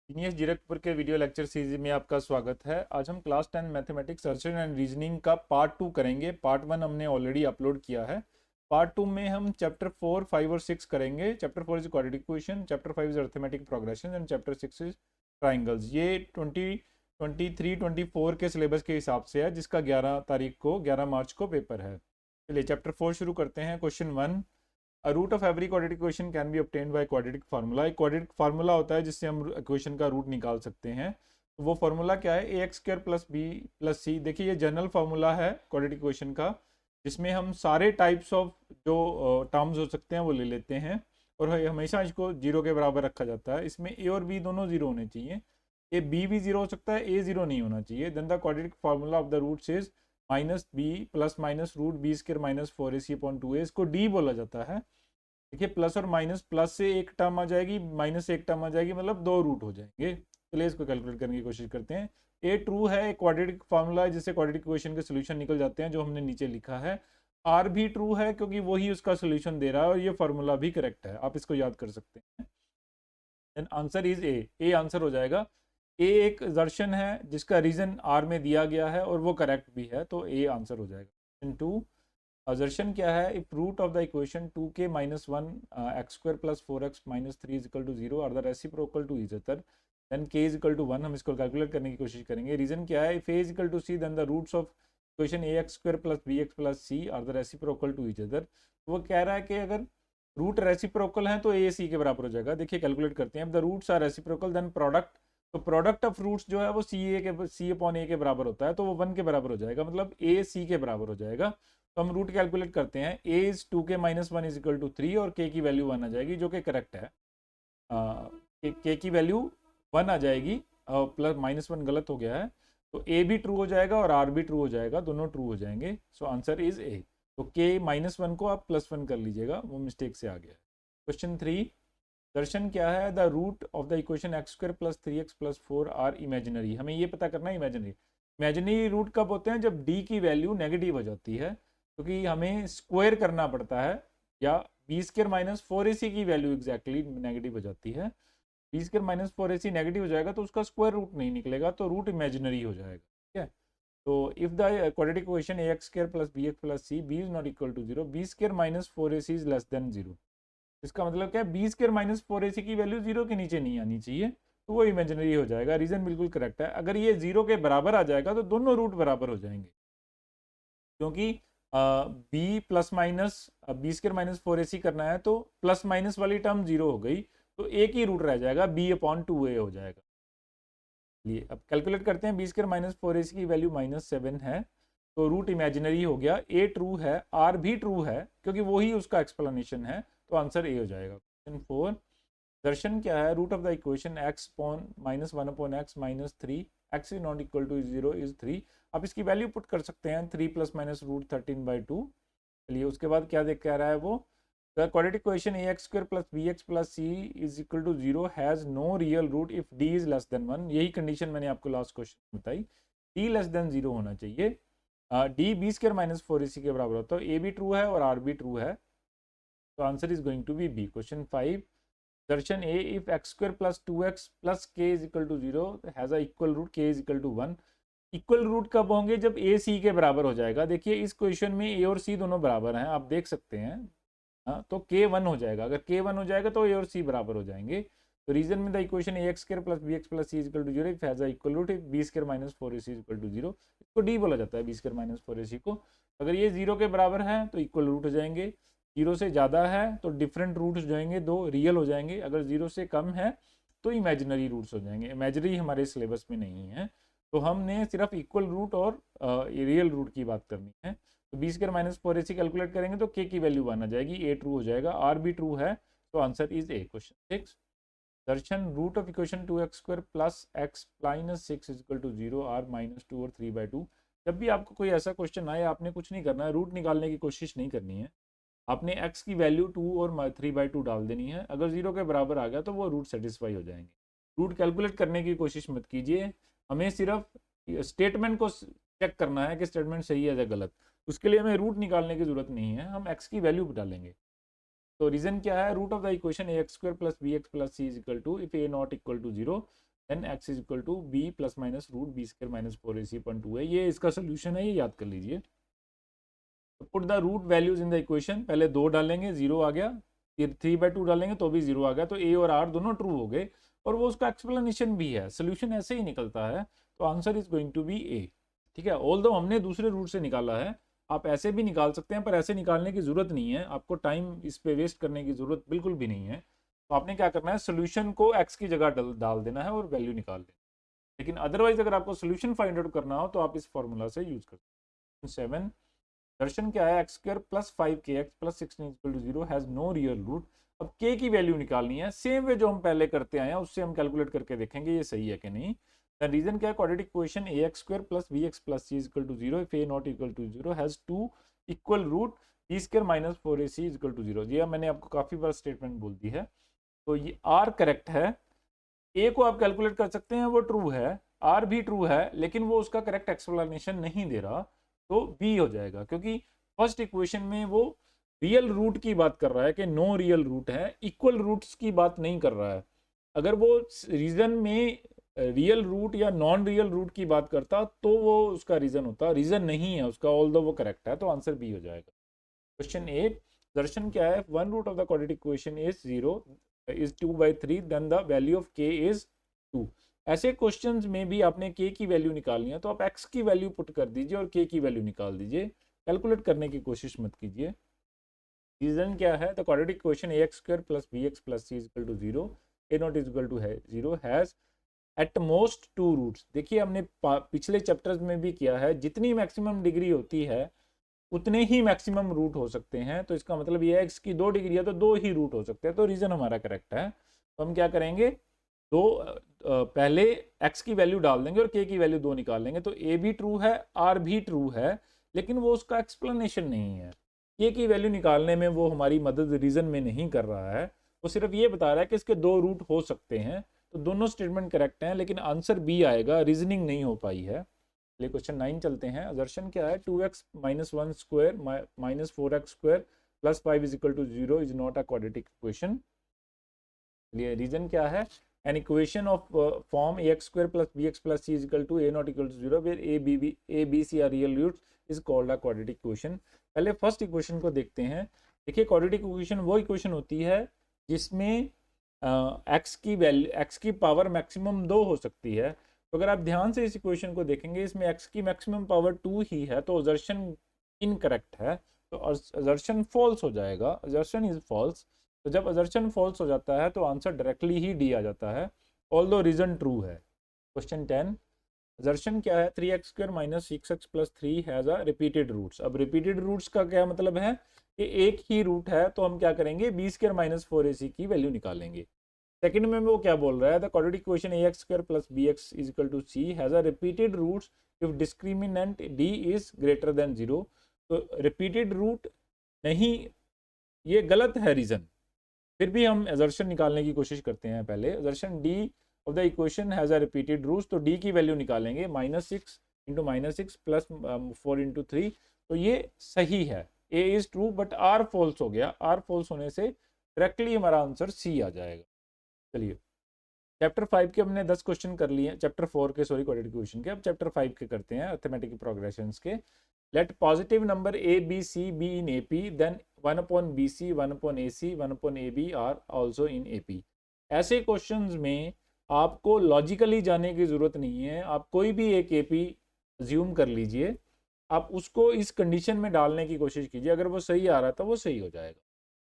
Genius Zirakpur के video lecture series में आपका स्वागत है। आज हम class 10 mathematics search and reasoning का पार्ट 2 करेंगे। पार्ट 1 हमने ऑलरेडी अपलोड किया है। पार्ट 2 में हम चैप्टर 4, 5 और 6 करेंगे। Chapter 4 is quadratic equation, chapter 5 is arithmetic progression and chapter 6 is triangles. ये 2023-24 के सिलेबस के हिसाब से है, जिसका 11 तारीख को 11 मार्च को पेपर है। चलिए चैप्टर 4 शुरू करते हैं। Question 1, A root of every quadratic equation can be obtained by quadratic formula। एक quadratic formula होता है जिससे हम इक्वेशन का रूट निकाल सकते हैं। तो वो फार्मूला क्या है? A X square plus B plus C. देखिए ये जनरल फार्मूला है क्वाड्रेटिक इक्वेशन का, जिसमें हम सारे टाइप्स ऑफ जो टर्म्स हो सकते हैं वो ले लेते हैं और हमेशा इसको जीरो के बराबर रखा जाता है। इसमें ए और बी दोनों जीरो होने चाहिए। ए बी भी जीरो हो सकता है, ए जीरो नहीं होना चाहिए। Then the quadratic formula of the roots is minus B plus minus root B square minus 4ac upon 2a। इसको डी बोला जाता है। देखिए प्लस और माइनस, प्लस से एक टर्म आ जाएगी, माइनस से एक टर्म आ जाएगी, मतलब दो रूट हो जाएंगे। चलिए इसको कैलकुलेट करने की कोशिश करते हैं। ए ट्रू है, एक क्वाड्रेटिक फार्मूला है जिससे क्वाड्रेटिक इक्वेशन के सोल्यूशन निकल जाते हैं, जो हमने नीचे लिखा है। आर भी ट्रू है क्योंकि वही उसका सोल्यूशन दे रहा है और ये फार्मूला भी करेक्ट है, आप इसको याद कर सकते हैं। Then answer is A answer हो जाएगा। ए एक असर्शन है जिसका रीजन आर में दिया गया है और वो करेक्ट भी है, तो ए आंसर हो जाएगा। टू असर्शन क्या है? If root of the equation 2k minus 1 x square plus 4x minus 3 is equal to 0 are the reciprocal to each other, then k is equal to 1। हम इसको कैलकुलेट करने की कोशिश करेंगे। रीजन क्या है? If a is equal to c then the roots of equation A x square plus B x plus C are the reciprocal to each other. वो कह रहा है कि अगर रूट रेसिप्रोकल है तो ए सी के बराबर हो जाएगा। देखिए कैलकुलेट करते हैं। The roots are reciprocal then product, तो प्रोडक्ट ऑफ रूट्स जो है वो सी अपॉन ए के बराबर होता है, तो वो 1 के बराबर हो जाएगा, मतलब ए सी के बराबर हो जाएगा। तो हम रूट कैलकुलेट करते हैं। A is 2k minus 1 is equal to 3 और के की वैल्यू 1 आ जाएगी, जो कि करेक्ट है। के की वैल्यू 1 आ जाएगी, प्लस माइनस 1 गलत हो गया है, तो ए भी ट्रू हो जाएगा और आर भी ट्रू हो जाएगा, दोनों ट्रू हो जाएंगे। सो आंसर इज ए। तो के माइनस 1 को आप प्लस 1 कर लीजिएगा, वो मिस्टेक से आ गया है। क्वेश्चन 3, दर्शन क्या है? The root of the equation x square plus 3x plus 4 are imaginary. हमें ये पता करना है इमेजिनरी। इमेजिनरी रूट कब होते हैं? जब डी की वैल्यू नेगेटिव हो जाती है, क्योंकि हमें स्क्वायर करना पड़ता है, या बी स्क्वायर माइनस 4ac की वैल्यू एग्जैक्टली नेगेटिव हो जाती है। B square minus 4ac negative हो जाएगा तो उसका स्क्वायर रूट नहीं निकलेगा, तो रूट इमेजिनरी हो जाएगा। ठीक है। तो if the quadratic equation A x square plus B x plus C B is not equal to 0, B square minus 4ac is less than 0। इसका मतलब क्या है? बी स्क्र माइनस 4ac की वैल्यू जीरो के नीचे नहीं आनी चाहिए, तो वो इमेजिनरी हो जाएगा। रीजन बिल्कुल करेक्ट है। अगर ये जीरो के बराबर आ जाएगा तो दोनों रूट बराबर हो जाएंगे, क्योंकि B plus minus B square minus 4ac करना है तो प्लस माइनस वाली टर्म जीरो हो गई, तो एक ही रूट रह जाएगा, बी अपॉन 2a हो जाएगा। लिए अब कैलकुलेट करते हैं। बी स्क्र माइनस 4ac की वैल्यू -7 है, तो रूट इमेजिनरी हो गया। ए ट्रू है, आर भी ट्रू है क्योंकि वही उसका एक्सप्लेनेशन है, तो आंसर ए हो जाएगा। क्वेश्चन 4, दर्शन क्या है? Root of the equation x upon minus 1 upon x minus 3 x is not equal to 0 is 3। आप इसकी वैल्यू पुट कर सकते हैं, 3 प्लस माइनस रूट 13/2। चलिए उसके बाद क्या देख कह रहा है वो? The quadratic equation A x square plus B x plus C is equal to 0 has no real root if D is less than 1। यही कंडीशन मैंने आपको लास्ट क्वेश्चन बताई, डी लेस देन 0 होना चाहिए। D B square minus 4ac के बराबर होता है। ए भी ट्रू है और आर भी ट्रू है, तो answer is going to be B. Question 5, assertion A if X square plus 2x plus K is equal to 0 has a equal root K is equal to 1। Equal root कब होंगे? जब ए सी के बराबर हो जाएगा। देखिए इस क्वेश्चन में ए और सी दोनों बराबर हैं, आप देख सकते हैं। हाँ, तो के 1 हो जाएगा। अगर के 1 हो जाएगा तो ए और सी बराबर हो जाएंगे। तो रीजन में the equation A x square plus B x plus C is equal to 0 if has a equal root if B square minus 4ac is equal to 0। इसको डी बोला जाता है, बी स्क्वायर माइनस 4ac को। अगर ये 0 के बराबर है तो इक्वल रूट हो जाएंगे। 0 से ज़्यादा है तो डिफरेंट रूट्स हो जाएंगे, दो रियल हो जाएंगे। अगर 0 से कम है तो इमेजिनरी रूट्स हो जाएंगे। इमेजिनरी हमारे सिलेबस में नहीं है, तो हमने सिर्फ इक्वल रूट और रियल रूट की बात करनी है। तो B square minus 4ac calculate करेंगे तो के की वैल्यू 1 आ जाएगी, ए ट्रू हो जाएगा, आर भी ट्रू है, तो answer is A. Question 6, assertion root of equation 2x square plus x minus 6 is equal to 0 are -2 और 3/2। जब भी आपको कोई ऐसा क्वेश्चन आए, आपने कुछ नहीं करना है, रूट निकालने की कोशिश नहीं करनी है। आपने x की वैल्यू 2 और 3/2 डाल देनी है। अगर 0 के बराबर आ गया तो वो रूट सेटिस्फाई हो जाएंगे। रूट कैलकुलेट करने की कोशिश मत कीजिए, हमें सिर्फ स्टेटमेंट को चेक करना है कि स्टेटमेंट सही है या गलत। उसके लिए हमें रूट निकालने की जरूरत नहीं है, हम x की वैल्यू डालेंगे। तो रीजन क्या है? Root of the equation A x square plus B x plus C is equal to if A not equal to 0 then x is equal to B plus minus root B square minus 4ac/2 है। ये इसका solution है, ये याद कर लीजिए। Put the root values in the equation, पहले 2 डालेंगे 0 आ गया, फिर 3/2 डालेंगे तो भी 0 आ गया, तो a और r दोनों ट्रू हो गए और वो उसका एक्सप्लेनेशन भी है। सोल्यूशन ऐसे ही निकलता है, तो answer is going to be A. ठीक है, ऑल्दो हमने दूसरे रूट से निकाला है, आप ऐसे भी निकाल सकते हैं, पर ऐसे निकालने की जरूरत नहीं है, आपको टाइम इस पे वेस्ट करने की जरूरत बिल्कुल भी नहीं है। तो आपने क्या करना है, सोल्यूशन को x की जगह डाल देना है और वैल्यू निकाल देना। लेकिन अदरवाइज अगर आपको सोल्यूशन फाइंड आउट करना हो तो आप इस फॉर्मूला से यूज कर सकते हैं। 7 दर्शन क्या है, x² plus 5kx plus 16 equal to 0 has no real root. अब k की वैल्यू निकालनी है, सेम वे जो हम पहले करते आए हैं उससे हम कैलकुलेट करके देखेंगे ये सही है कि नहीं। द रीजन क्या है, quadratic equation ax² plus bx plus c equal to 0 if a not equal to 0 has 2 equal root b² minus 4ac equal to 0। ये मैंने आपको काफी बार स्टेटमेंट बोल दी है। तो ये r करेक्ट है, a को आप कैलकुलेट कर सकते हैं, वो ट्रू है, r भी ट्रू है, लेकिन वो उसका करेक्ट एक्सप्लेनेशन नहीं दे रहा, तो b हो जाएगा। क्योंकि फर्स्ट इक्वेशन में वो रियल रूट की बात कर रहा है कि नो रियल रूट है, इक्वल रूट्स की बात नहीं कर रहा है। अगर वो रीजन में रियल रूट या नॉन रियल रूट की बात करता तो वो उसका रीजन होता, रीजन नहीं है उसका, ऑल्दो वो करेक्ट है, तो आंसर बी हो जाएगा। क्वेश्चन 8 दर्शन क्या है, one root of the quadratic equation is 0 is 2/3 then the value of k is 2। ऐसे क्वेश्चंस में भी आपने k की वैल्यू निकालनी है, तो आप x की वैल्यू पुट कर दीजिए और k की वैल्यू निकाल दीजिए, कैलकुलेट करने की कोशिश मत कीजिए। रीजन क्या है, the quadratic equation ax² plus bx plus c equal to 0 a not is equal to 0 has at most 2 roots. देखिए हमने पिछले चैप्टर्स में भी किया है, जितनी मैक्सिमम डिग्री होती है उतने ही मैक्सिमम रूट हो सकते हैं। तो इसका मतलब ये है x की 2 डिग्री है तो 2 ही रूट हो सकते हैं, तो रीजन हमारा करेक्ट है। तो हम क्या करेंगे, पहले x की वैल्यू डाल देंगे और k की वैल्यू 2 निकाल लेंगे, तो a भी ट्रू है r भी ट्रू है, लेकिन वो उसका एक्सप्लेनेशन नहीं है। k की वैल्यू निकालने में वो हमारी मदद रीजन में नहीं कर रहा है, वो सिर्फ ये बता रहा है कि इसके 2 रूट हो सकते हैं। तो दोनों स्टेटमेंट करेक्ट हैं, लेकिन आंसर बी आएगा, रीजनिंग नहीं हो पाई है। चलिए क्वेश्चन 9 चलते हैं। असर्शन क्या है, 2x minus 1 square minus 4x square plus 5 is equal to 0 is not a quadratic equation. चलिए रीजन क्या है, an equation of form ax² plus bx plus c is equal to a not equal to 0 where a b c are real roots is called a quadratic equation. पहले first equation को देखते हैं। देखिए quadratic equation वो equation होती है जिसमें x की पावर मैक्सिमम 2 हो सकती है। तो अगर आप ध्यान से इस इक्वेशन को देखेंगे, इसमें x की मैक्सिमम पावर 2 ही है, तो असर्शन इनकरेक्ट है, तो असर्शन फॉल्स हो जाएगा, असर्शन इज फॉल्स। तो जब असर्शन फॉल्स हो जाता है तो आंसर डायरेक्टली ही डी आ जाता है, ऑल्दो रीजन ट्रू है। क्वेश्चन 10 असर्शन क्या है, 3x² minus 6x plus 3 has a repeated roots. अब रिपीटेड रूट्स का क्या मतलब है कि एक ही रूट है, तो हम क्या करेंगे, b² माइनस 4ac की वैल्यू निकालेंगे। सेकंड में वो क्या बोल रहा है, the quadratic equation ax² plus bx is equal to c has a repeated roots if discriminant d is greater than 0। तो रिपीटेड रूट नहीं, ये गलत है रीजन, फिर भी हम असर्शन निकालने की कोशिश करते हैं। पहले assertion D of the equation has a repeated roots, तो डी की वैल्यू निकालेंगे, -6 इंटू -6 प्लस 4 इंटू 3, तो ये सही है, A is true, but R false हो गया। आर फॉल्स होने से डायरेक्टली हमारा आंसर सी आ जाएगा। चलिए चैप्टर 5 के हमने 10 क्वेश्चन कर लिए, चैप्टर 4 के सॉरी क्वाड्रेटिक इक्वेशन के, अब चैप्टर 5 के करते हैं अर्थमेटिक प्रोग्रेशंस के। Let positive number a b c be in AP, then 1 upon bc 1 upon ac 1 upon ab are also in AP। ऐसे क्वेश्चंस में आपको लॉजिकली जाने की जरूरत नहीं है, आप कोई भी एक AP ज्यूम कर लीजिए, आप उसको इस कंडीशन में डालने की कोशिश कीजिए, अगर वो सही आ रहा था वो सही हो जाएगा।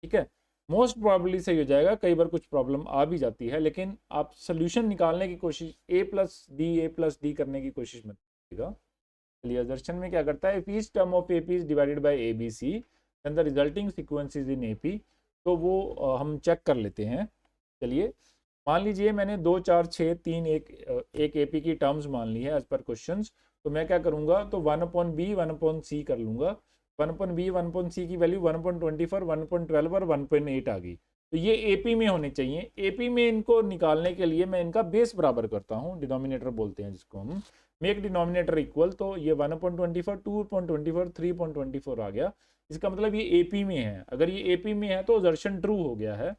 ठीक है, मोस्ट प्रॉब्ली सही हो जाएगा, कई बार कुछ प्रॉब्लम आ भी जाती है, लेकिन आप सोल्यूशन निकालने की कोशिश a+d करने की कोशिश मत कीजिएगा। चलिए असर्शन में क्या करता है, if each term of AP is divided by ABC then the resulting sequence is in AP। तो वो हम चेक कर लेते हैं। चलिए मान लीजिए मैंने 2 4 6 3 एक AP की टर्म्स मान ली है एज पर क्वेश्चंस, तो मैं क्या करूंगा, तो 1/b 1/c कर लूंगा। 1/b 1/c की वैल्यू 1/24 1/12 और 1/8 आ गई, तो ये AP में होने चाहिए। AP में इनको निकालने के लिए मैं इनका बेस बराबर करता हूँ, डिनोमिनेटर बोलते हैं जिसको हम, मेक डिनोमिनेटर इक्वल। तो ये 1/24 2/24 3/24 आ गया, इसका मतलब ये AP में है। अगर ये AP में है तो असर्शन ट्रू हो गया है।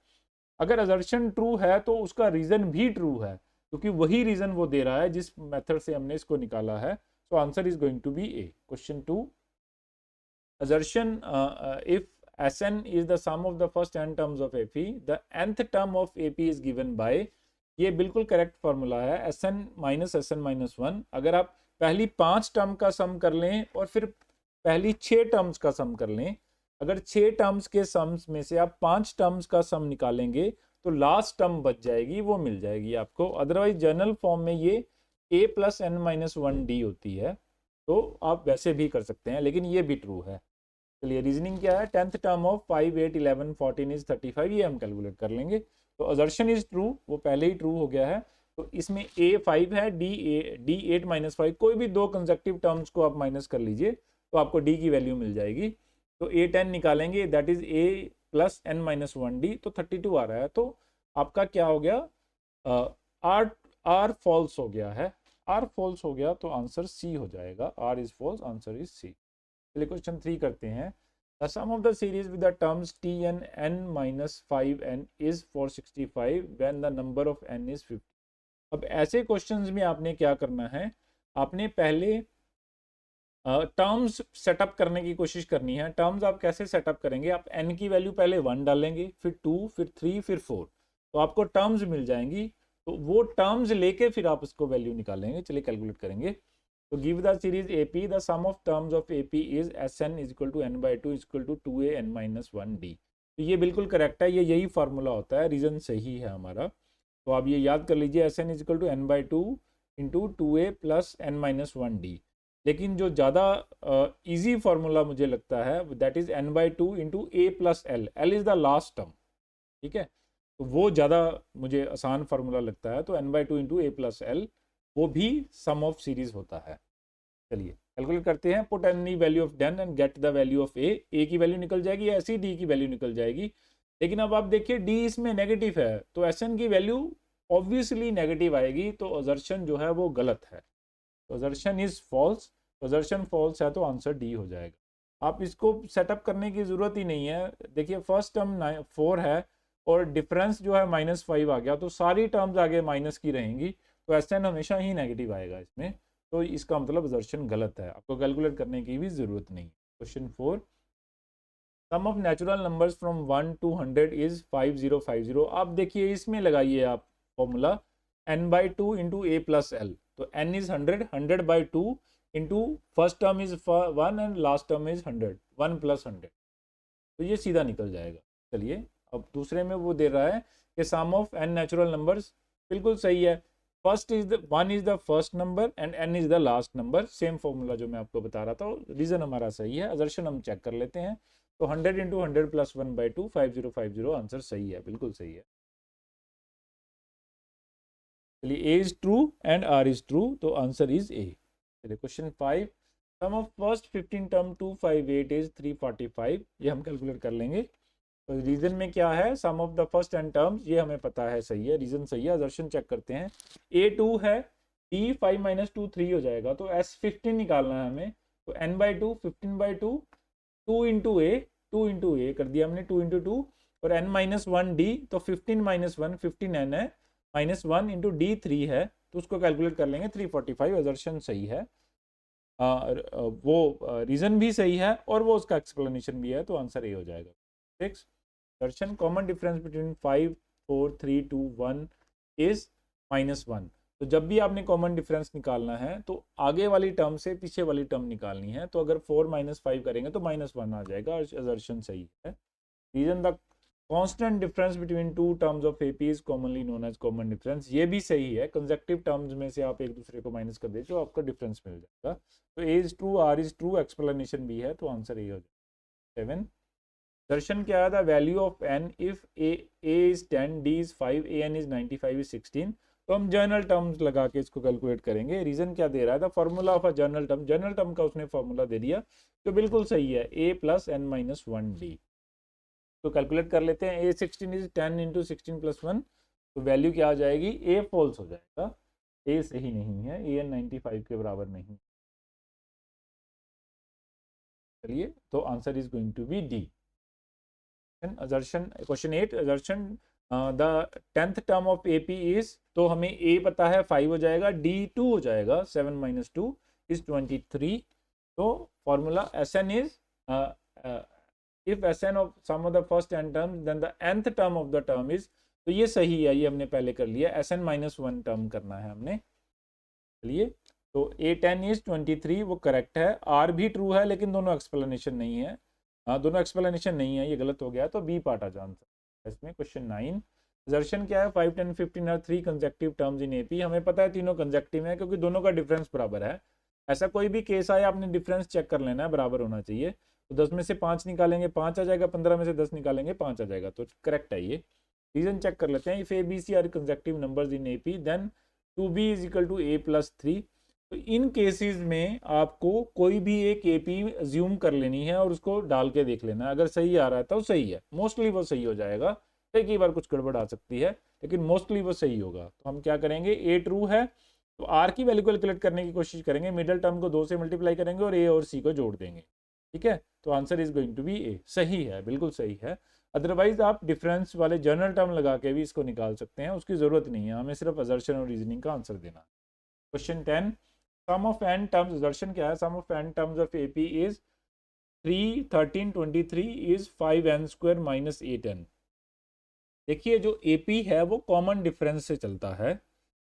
अगर असर्शन ट्रू है तो उसका रीजन भी ट्रू है, क्योंकि वही रीजन वो दे रहा है जिस मेथड से हमने इसको निकाला है. So answer is going to be A. Question 2, assertion if Sn is the sum of the first n terms of AP, the nth term of AP is given by. ये बिल्कुल करेक्ट फॉर्मूला है, Sn minus Sn minus 1. अगर आप पहली 5 term का सम कर लें और फिर पहली 6 टर्म्स का सम कर लें, अगर 6 टर्म्स के सम्स में से आप 5 टर्म्स का सम निकालेंगे तो लास्ट टर्म बच जाएगी, वो मिल जाएगी आपको. अदरवाइज जनरल फॉर्म में ये a plus n minus 1d होती है, तो आप वैसे भी कर सकते हैं, लेकिन ये भी ट्रू है. चलिए रीजनिंग क्या है, 10th टर्म ऑफ 5 8 11 14 इज 35, ये हम कैलकुलेट कर लेंगे. तो असर्शन इज ट्रू, वो पहले ही ट्रू हो गया है. तो इसमें a 5 है, d 8 माइनस 5, कोई भी दो कंसेक्टिव टर्म्स को आप माइनस कर लीजिए तो आपको d की वैल्यू मिल जाएगी. तो a 10 निकालेंगे, that is a plus n minus 1d, तो 32 आ रहा है. तो आपका क्या हो गया, आर फॉल्स हो गया है. आर फॉल्स हो गया तो आंसर सी हो जाएगा. R is false, answer is C. चलिए क्वेश्चन 3 करते हैं. The sum of the series with the terms tn n minus 5n is 465 when the number of n is 50. अब ऐसे क्वेश्चंस में आपने क्या करना है, आपने पहले टर्म्स सेटअप करने की कोशिश करनी है. टर्म्स आप कैसे सेटअप करेंगे, आप n की वैल्यू पहले 1 डालेंगे, फिर 2, फिर 3, फिर 4, तो आपको टर्म्स मिल जाएंगी. तो वो टर्म्स लेके फिर आप उसको वैल्यू निकालेंगे. चलिए कैलकुलेट करेंगे. तो give the series AP, the sum of terms of AP is Sn is equal to n by 2 is equal to 2an minus 1d. तो ये बिल्कुल करेक्ट है, ये यही फार्मूला होता है, रीजन सही है हमारा. तो आप ये याद कर लीजिए, Sn is equal to n by 2 into 2a plus n minus 1d. लेकिन जो ज़्यादा इजी फार्मूला मुझे लगता है, that is n by 2 into a plus l. l is the last term, ठीक है, तो वो ज़्यादा मुझे आसान फार्मूला लगता है. तो n by 2 into a plus l, वो भी सम ऑफ सीरीज होता है. चलिए कैलकुलेट करते हैं. Put any value of n and get the value of a. a की वैल्यू निकल जाएगी, ऐसी d की वैल्यू निकल जाएगी. लेकिन अब आप देखिए d इसमें नेगेटिव है, तो Sn की वैल्यू ऑब्वियसली नेगेटिव आएगी, तो असर्शन जो है वो गलत है. तो assertion is false. Assertion false है तो आंसर डी हो जाएगा. आप इसको सेटअप करने की ज़रूरत ही नहीं है. देखिए फर्स्ट टर्म 4 है और डिफरेंस जो है -5 आ गया, तो सारी टर्म्स आगे माइनस की रहेंगी, तो Sn हमेशा ही नेगेटिव आएगा इसमें. तो इसका मतलब असर्शन गलत है, आपको कैलकुलेट करने की भी ज़रूरत नहीं. Question 4, sum of natural numbers from 1 to 100 is 5050. आप देखिए इसमें लगाइए आप formula n by 2 into a plus l. तो n is 100, 100 by 2 into first term is 1 and last term is 100, 1 plus 100, तो ये सीधा निकल जाएगा. चलिए अब दूसरे में वो दे रहा है कि सम ऑफ n नेचुरल नंबर्स, बिल्कुल सही है. First is the 1 is the first number and n is the last number. Same formula जो मैं आपको बता रहा था, रीजन हमारा सही है. असर्शन हम चेक कर लेते हैं. तो 100 इंटू 100 प्लस 1 बाई 2, 5050, आंसर सही है, बिल्कुल सही है. चलिए a is true and r is true, तो आंसर इज a. चलिए question 5, sum of first 15 term 258 is 345. ये हम कैलकुलेट कर लेंगे. तो रीजन में क्या है, sum of the first N terms, ये हमें पता है सही है, रीजन सही है. असर्शन चेक करते हैं. a 2 है, d 5 माइनस 2 3 हो जाएगा, तो s 15 निकालना है हमें. तो n बाई 2, 15 बाई 2, 2 इंटू ए कर दिया हमने, 2 इंटू 2, और n माइनस 1 d, तो 15 माइनस 1 15n है, माइनस 1 इंटू डी 3 है, तो उसको कैलकुलेट कर लेंगे. 345. असर्शन सही है, वो रीजन भी सही है और वो उसका एक्सप्लेनेशन भी है, तो आंसर ए हो जाएगा. 6, assertion common difference between 5 4 3 2 1 is -1. तो जब भी आपने कॉमन डिफरेंस निकालना है तो आगे वाली टर्म से पीछे वाली टर्म निकालनी है. तो अगर 4 माइनस 5 करेंगे तो -1 आ जाएगा. असर्शन सही है. Reason the constant difference between two terms of AP is commonly known as common difference. ये भी सही है, कंसेक्टिव टर्म्स में से आप एक दूसरे को माइनस कर दीजिए तो आपका डिफरेंस मिल जाएगा. तो A is true, R is true, explanation भी है, तो आंसर ए हो जाएगा. 7, दर्शन क्या आया था, value of n if a is 10, d is 5, an is 95 is 16. तो हम जर्नल टर्म्स लगा के इसको कैलकुलेट करेंगे. रीजन क्या दे रहा था, formula of a journal term, journal term का उसने फॉर्मूला दे दिया, तो बिल्कुल सही है, a plus n minus 1d. तो कैलकुलेट कर लेते हैं. a 16 इज 10 इंटू 16 प्लस 1, तो वैल्यू क्या आ जाएगी, a फॉल्स हो जाएगा. a सही नहीं है, an 95 के बराबर नहीं. चलिए तो answer is going to be D. Assertion, question 8, assertion the 10th term of AP is तो हमें ए पता है 5 हो जाएगा, डी 2 हो जाएगा, 7 माइनस 2 इज 23। तो formula S n is if S n of sum of the first N term then the nth term of the term is, तो ये सही है, ये हमने पहले कर लिया, एस एन माइनस 1 टर्म करना है हमने। चलिए, तो ए 10 इज 23 वो करेक्ट है, आर भी ट्रू है लेकिन दोनों एक्सप्लेनेशन नहीं है, हाँ दोनों एक्सप्लेनेशन नहीं है, ये गलत हो गया, तो बी पार्ट आ जाए आंसर इसमें। क्वेश्चन 9, असर्शन क्या है, 5 10 15 are 3 consecutive terms in AP. हमें पता है तीनों कंसेक्टिव है क्योंकि दोनों का डिफरेंस बराबर है। ऐसा कोई भी केस आए आपने डिफरेंस चेक कर लेना है, बराबर होना चाहिए। तो 10 में से 5 निकालेंगे 5 आ जाएगा, 15 में से 10 निकालेंगे 5 आ जाएगा, तो करेक्ट है ये। रीजन चेक कर लेते हैं, if a B c are consecutive numbers in AP then 2b is equal to a plus 3। तो इन केसेस में आपको कोई भी एक एपी ज्यूम कर लेनी है और उसको डाल के देख लेना है, अगर सही आ रहा है तो सही है, मोस्टली वो सही हो जाएगा, कई बार कुछ गड़बड़ आ सकती है लेकिन मोस्टली वो सही होगा। तो हम क्या करेंगे, ए ट्रू है तो आर की वैल्यू कैलकुलेट करने की कोशिश करेंगे, मिडिल टर्म को 2 से मल्टीप्लाई करेंगे और ए और सी को जोड़ देंगे, ठीक है। तो answer is going to be A, सही है, बिल्कुल सही है। अदरवाइज आप डिफरेंस वाले जर्नल टर्म लगा के भी इसको निकाल सकते हैं, उसकी जरूरत नहीं है, हमें सिर्फ असर्शन और रीजनिंग का आंसर देना। Question 10, sum of N terms, assertion क्या है, sum of N terms of AP is 3 13 23 is 5n square minus 8n। देखिए जो एपी है वो कॉमन डिफरेंस से चलता है,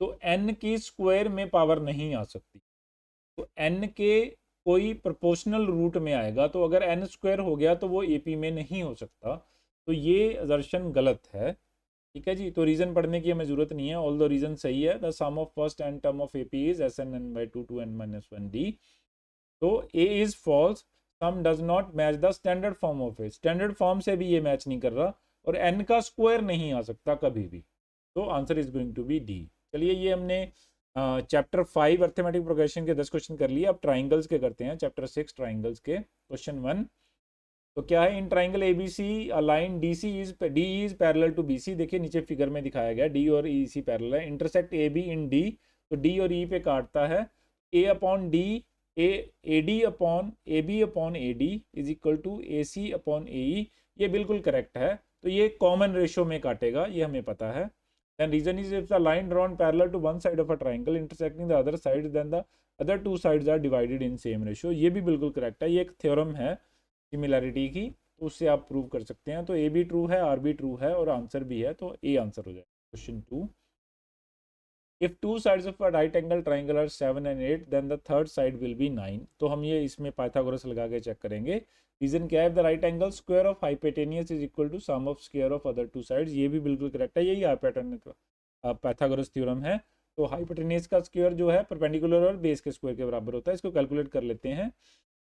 तो n की स्क्वायर में पावर नहीं आ सकती, तो n के कोई प्रोपोर्शनल रूट में आएगा, तो अगर n स्क्वायर हो गया तो वो एपी में नहीं हो सकता, तो ये असर्शन गलत है, ठीक है जी। तो रीजन पढ़ने की हमें जरूरत नहीं है, ऑल द रीजन सही है। The sum of first N term of AP is S N N by 2 two N minus 1 D. तो A is false, sum does not match the standard form of A, standard form से भी ये match नहीं कर रहा, और n का square नहीं आ सकता कभी भी, तो answer is going to be D. चलिए, ये हमने चैप्टर 5 अर्थमेटिक प्रोग्रेशन के 10 क्वेश्चन कर लिए। अब ट्राइंगल्स के करते हैं, चैप्टर 6 ट्राइंगल्स के। क्वेश्चन 1, तो क्या है, in triangle ABC line D is parallel to BC. देखिए नीचे फिगर में दिखाया गया डी और ई सी पैरेलल है, intersect A B in D, तो डी और ई पे काटता है, A upon D A D upon A B upon A D is equal to A C upon A E, ये बिल्कुल करेक्ट है। तो ये कॉमन रेशो में काटेगा, ये हमें पता है। Then reason is if the line drawn parallel to one side of a triangle intersecting the other side then the other two sides are divided in same ratio, ये भी बिल्कुल करेक्ट है, ये एक थ्योरम है सिमिलैरिटी की, तो उससे आप प्रूव कर सकते हैं। तो ए भी ट्रू है, आर भी ट्रू है और आंसर भी है, तो ए आंसर हो जाएगा। Question 2, if two sides of a right angle triangle are 7 and 8 then the third side will be 9। तो हम ये इसमें पाइथागोरस लगा के चेक करेंगे। रीजन क्या है, the right angle square of hypotenuse is equal to sum of square of other two sides, ये भी बिल्कुल करेक्ट है, यही पाइथागोरस थ्योरम है। तो हाइपोटेनियस का स्क्वायर जो है परपेंडिकुलर और बेस के स्क्वायर के बराबर होता है, इसको कैलकुलेट कर लेते हैं।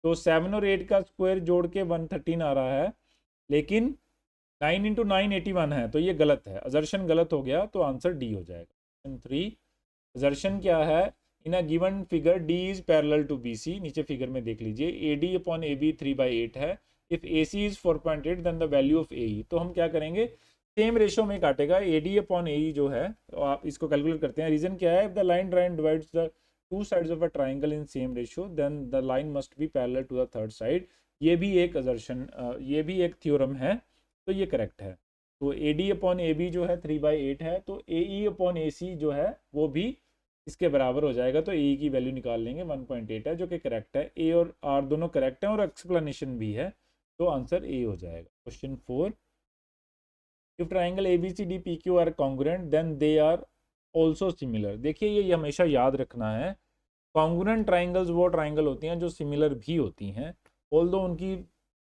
तो 7 और 8 का स्क्वायर जोड़ के 113 आ रहा है, लेकिन 9 इंटू 9 81 है, तो ये गलत है, असर्शन गलत हो गया, तो आंसर डी हो जाएगा। 3, असर्शन क्या है, in a given figure D is parallel to B C, नीचे फिगर में देख लीजिए, A D upon A B 3/8 है, if A C is 4.8 then the value of A E. तो हम क्या करेंगे, सेम रेशो में काटेगा, ए डी अपॉन ए ई जो है, तो आप इसको कैलकुलेट करते हैं। रीजन क्या है, if the line drawn divides the two sides of a triangle in same ratio then the line must be parallel to the third side, ये भी एक असर्शन, ये भी एक थ्योरम है, तो ये करेक्ट है। तो A D upon A B जो है 3/8 है, तो ए ई अपॉन ए सी जो है वो भी इसके बराबर हो जाएगा, तो ए की वैल्यू निकाल लेंगे, 1.8 है जो कि करेक्ट है। ए और आर दोनों करेक्ट हैं और एक्सप्लेनेशन भी है, तो आंसर ए हो जाएगा। Question 4, if triangle A B C D P Q R congruent then they are also similar. देखिए ये हमेशा याद रखना है, कॉन्ग्रुएंट ट्राइंगल्स वो ट्राइंगल होती हैं जो सिमिलर भी होती हैं, ऑल्दो उनकी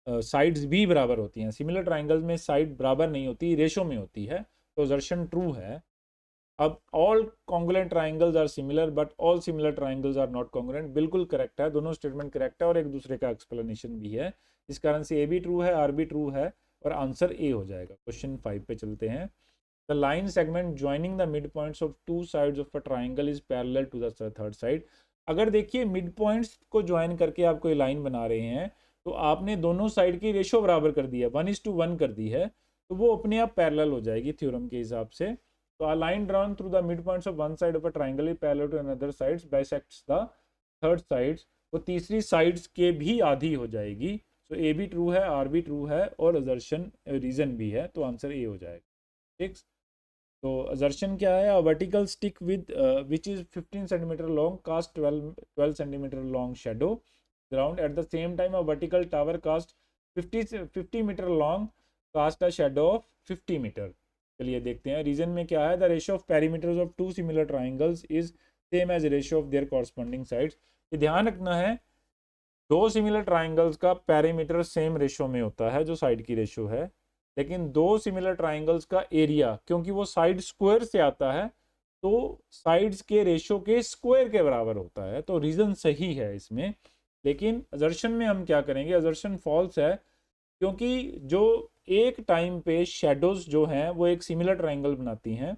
साइड्स भी बराबर होती हैं। सिमिलर ट्राइंगल्स में साइड बराबर नहीं होती, रेशो में होती है, तो असर्शन ट्रू है। अब all congruent triangles are similar but all similar triangles are not congruent, बिल्कुल करेक्ट है, दोनों स्टेटमेंट करेक्ट है और एक दूसरे का एक्सप्लेनेशन भी है, इस कारण से ए भी ट्रू है, आर भी ट्रू है और आंसर ए हो जाएगा। क्वेश्चन 5 पे चलते हैं। The line segment joining the mid points of two sides of a triangle is parallel to the third side. अगर देखिए मिड पॉइंट्स को ज्वाइन करके आप कोई लाइन बना रहे हैं, तो आपने दोनों साइड की रेशो बराबर कर दी है, 1:1 कर दी है, तो वो अपने आप पैरेलल हो जाएगी थ्योरम के हिसाब से। तो a line drawn through the midpoints of one side of a triangle is parallel to another sides bisects the third sides, वो तीसरी साइड्स के भी आधी हो जाएगी। तो ए भी ट्रू है, आर भी ट्रू है और असर्शन रीजन भी है, तो आंसर ए हो जाएगा। 6, तो असर्शन क्या है, vertical stick with which is 15 centimetre long cast 12 centimetre long shadow ground at the same time a vertical tower cast 50 metre long cast a shadow of 50 metre. चलिए देखते हैं रीजन में क्या है। The ratio of perimeters of two similar triangles is same as ratio of their corresponding sides. ये ध्यान रखना है, दो सिमिलर ट्राइंगल्स का पेरीमीटर सेम रेशियो में होता है जो साइड की रेशियो है, लेकिन दो सिमिलर ट्राइंगल्स का एरिया, क्योंकि वो साइड स्क्वायर से आता है, तो साइड्स के रेशियो के स्क्वायर के बराबर होता है। तो रीजन सही है इसमें, लेकिन असर्शन में हम क्या करेंगे, असर्शन फॉल्स है, क्योंकि जो एक टाइम पे शेडोज जो हैं वो एक सिमिलर ट्राइंगल बनाती हैं,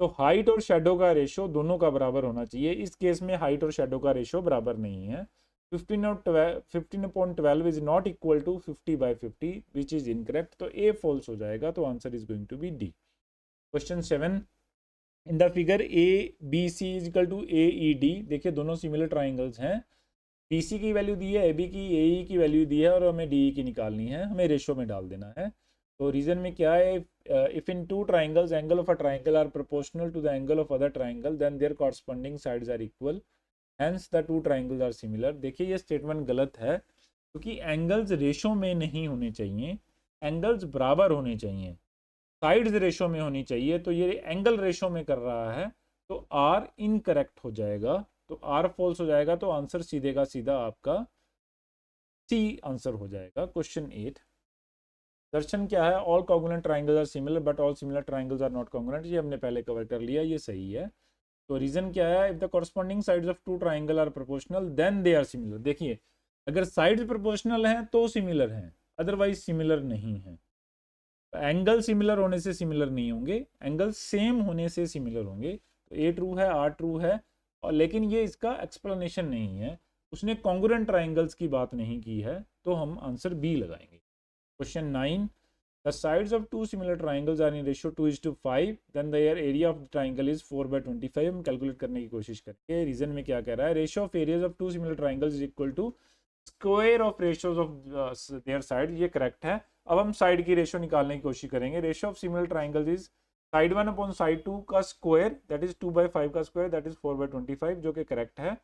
तो हाइट और शेडो का रेशियो दोनों का बराबर होना चाहिए। इस केस में हाइट और शेडो का रेशियो बराबर नहीं है। 15/12 is not equal to 50/50 which is incorrect, तो ए फॉल्स हो जाएगा। तो answer is going to be D. Question 7, in the figure A B C is equal to A E D. देखिए दोनों सिमिलर ट्राइंगल्स हैं, बी सी की value दी है, A B की, ए ई की वैल्यू दी है, और हमें डी ई की निकालनी है, हमें रेशियो में डाल देना है। तो रीजन में क्या है, if in two triangles angle of a triangle are proportional to the angle of other triangle then their corresponding sides are equal hence the two triangles are similar. देखिए ये स्टेटमेंट गलत है, क्योंकि एंगल्स रेशो में नहीं होने चाहिए, angles बराबर होने चाहिए, साइड्स रेशो में होनी चाहिए। तो ये एंगल रेशो में कर रहा है, तो आर इनकरेक्ट हो जाएगा, तो आर फॉल्स हो जाएगा। तो आंसर सीधे का सीधा आपका सी आंसर हो जाएगा। क्वेश्चन 8, दर्शन क्या है, all congruent triangles are similar but all similar triangles are not congruent. ये हमने पहले कवर कर लिया, ये सही है। तो रीजन क्या है, if the corresponding sides of two triangle are proportional then they are similar. देखिए अगर साइड्स प्रोपोर्शनल हैं तो सिमिलर हैं, अदरवाइज सिमिलर नहीं है। एंगल सिमिलर होने से सिमिलर नहीं होंगे, एंगल सेम होने से सिमिलर होंगे। तो ए ट्रू है, आर ट्रू है, और लेकिन ये इसका एक्सप्लेनेशन नहीं है, उसने कॉन्ग्रुएंट ट्राइंगल्स की बात नहीं की है, तो हम आंसर बी लगाएंगे। Question 9, the sides of two similar triangles are in ratio 2:5 then their area of the triangle is 4/25। हम कैलकुलेट करने की कोशिश करेंगे। रीजन में क्या कह रहा है, ratio of areas of two similar triangles is equal to square of ratios of their side. ये करेक्ट है। अब हम साइड की रेशियो निकालने की कोशिश करेंगे। Ratio of similar triangles is side 1 upon side 2 का स्क्वायर, दैट इज 2/5 का स्क्वायर, दैट इज 4/25, जो कि करेक्ट है।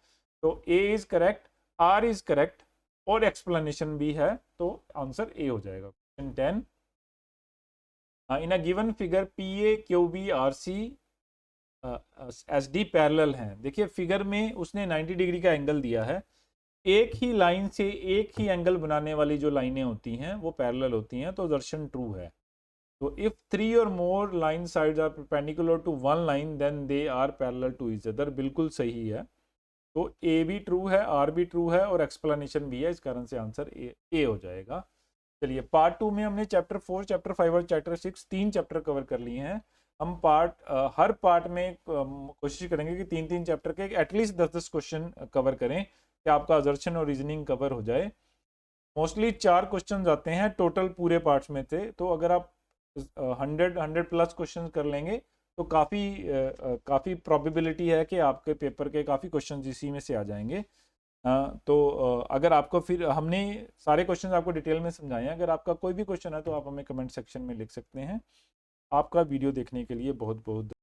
तो A is correct, R is correct, और एक्सप्लेनेशन भी है, तो आंसर ए हो जाएगा। Question 10, in a given figure P A Q B R C S D parallel हैं। देखिए फिगर में उसने 90 डिग्री का एंगल दिया है, एक ही लाइन से एक ही एंगल बनाने वाली जो लाइनें होती हैं वो पैरेलल होती हैं, तो दर्शन ट्रू है। तो इफ 3 और more line sides are perpendicular to one line then they are parallel to each other, बिल्कुल सही है। तो ए भी ट्रू है, आर भी ट्रू है, और एक्सप्लेनेशन भी है, इस कारण से आंसर ए हो जाएगा। चलिए पार्ट 2 में हमने चैप्टर 4, चैप्टर 5 और चैप्टर 6 तीन चैप्टर कवर कर लिए हैं। हम हर पार्ट में कोशिश करेंगे कि 3-3 चैप्टर के एटलीस्ट 10-10 क्वेश्चन कवर करें, कि आपका असर्शन और रीजनिंग कवर हो जाए। मोस्टली 4 क्वेश्चन आते हैं टोटल पूरे पार्ट्स में से, तो अगर आप 100+ क्वेश्चन कर लेंगे तो काफ़ी प्रोबेबिलिटी है कि आपके पेपर के काफ़ी क्वेश्चन इसी में से आ जाएंगे। तो अगर आपको, फिर हमने सारे क्वेश्चन आपको डिटेल में समझाए हैं, अगर आपका कोई भी क्वेश्चन है तो आप हमें कमेंट सेक्शन में लिख सकते हैं। आपका वीडियो देखने के लिए बहुत बहुत